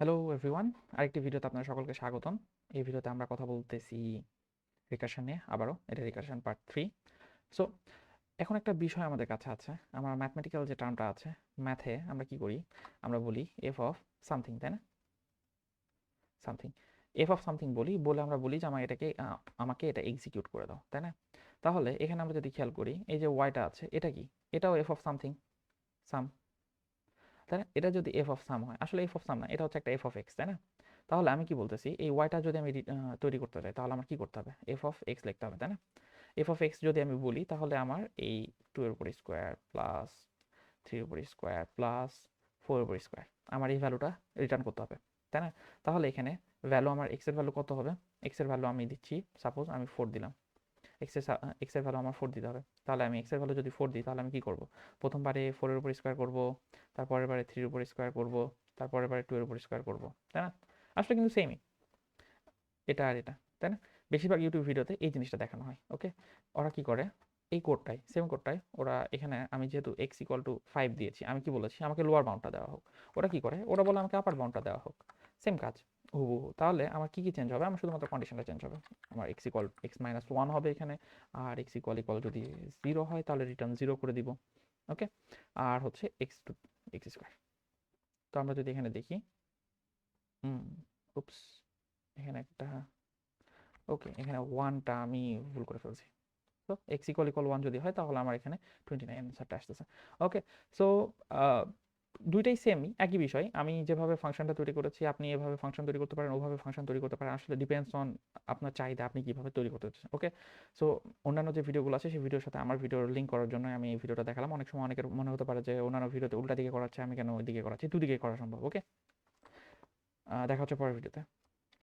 Hello everyone, আরেকটি ভিডিওতে আপনাদের সকলকে স্বাগতম। এই ভিডিওতে আমরা কথা বলতেছি রিকারশন নিয়ে আবারও। এটা রিকারশন পার্ট 3। সো এখন একটা বিষয় আমাদের কাছে আছে, আমার ম্যাথমেটিক্যাল যে টার্মটা আছে, ম্যাথে আমরা কি করি, আমরা বলি এফ অফ সামথিং, তাই না? সামথিং, এফ অফ সামথিং বলে আমরা বলি যে আমাকে এটা এক্সিকিউট করে দাও, তাই না? তাহলে এখানে আমরা যদি খেয়াল করি, এই যে ওয়াইটা আছে, এটা কি? এটাও এফ অফ সামথিং, সাম, তাই না? এটা যদি এফ অফ সাম হয়, আসলে এফ অফ সাম না, এটা হচ্ছে একটা এফ অফ এক্স, তাই না? তাহলে আমি কি বলতেছি, এই ওয়াইটা যদি আমি তৈরি করতে চাই, তাহলে আমার কি করতে হবে? এফ অফ এক্স লিখতে হবে, তাই না? এফ অফ এক্স যদি আমি বলি, তাহলে আমার এই 2 এর উপর স্কোয়ার প্লাস 3 এর উপর স্কোয়ার প্লাস 4 এর উপর স্কোয়ার, আমার এই ভ্যালুটা রিটার্ন করতে হবে, তাই না? তাহলে এখানে ভ্যালু, আমার এক্স এর ভ্যালু কত হবে? এক্স এর ভ্যালু আমি দিচ্ছি, সাপোজ আমি 4 দিলাম। এক্স এর ভ্যালু আমার 4 দিতে হবে। তাহলে আমি এক্স এর ভ্যালু যদি 4 দিই, তাহলে আমি কি করব? প্রথমবারে 4 এর উপর স্কোয়ার করব, তারপরের বারে 3 এর উপর স্কোয়ার করব, তারপরের বারে 2 এর উপর স্কোয়ার করব, তাই না? আসলে কিন্তু সেমই, এটা আর এটা, তাই না? বেশিরভাগ ইউটিউব ভিডিওতে এই জিনিসটা দেখানো হয়। ওকে, ওরা কি করে, এই কোডটাই, সেম কোডটাই ওরা এখানে, আমি যেহেতু এক্স ইকুয়াল টু 5 দিয়েছি, আমি কি বলেছি আমাকে লোয়ার বাউন্ডটা দেওয়া হোক, ওরা কি করে, ওরা বলে আমাকে আপার বাউন্ডটা দেওয়া হোক। সেম কাজ, হুবহু। তাহলে আমার কি কি চেঞ্জ হবে? আমার শুধুমাত্র কন্ডিশনটা চেঞ্জ হবে। আমার এক্স ইকুয়াল এক্স মাইনাস 1 হবে এখানে, আর এক্স ইকুয়াল ইকুয়াল যদি 0 হয় তাহলে রিটার্ন 0 করে দিব। ওকে, আর হচ্ছে এক্স টু এক্স স্কোয়ার। তো আমরা যদি এখানে দেখি, হুম, উপস, এখানে একটা, ওকে, এখানে ওয়ানটা আমি ভুল করে ফেলছি। তো এক্স ইকুয়াল ইকুয়াল 1 যদি হয়, তাহলে আমার এখানে 29 অ্যান্সারটা আসতেছে। ওকে, সো দুইটাই সেমই, একই বিষয়। আমি যেভাবে ফাংশনটা তৈরি করেছি, আপনি এভাবে ফাংশন তৈরি করতে পারেন, ওভাবে ফাংশন তৈরি করতে পারেন। আসলে ডিপেন্ডস অন আপনার চাহিদা, আপনি কিভাবে তৈরি করতে চাচ্ছেন। ওকে, সো অন্যান্য যে ভিডিওগুলো আছে, সেই ভিডিওর সাথে আমার ভিডিওর লিঙ্ক করার জন্য আমি এই ভিডিওটা দেখালাম। অনেক সময় অনেকের মনে হতে পারে যে অন্যান্য ভিডিওতে উল্টা দিকে করাচ্ছে, আমি কেন ওই দিকে করাচ্ছি, দুদিকে করা সম্ভব। ওকে, দেখা হচ্ছে পরের ভিডিওতে।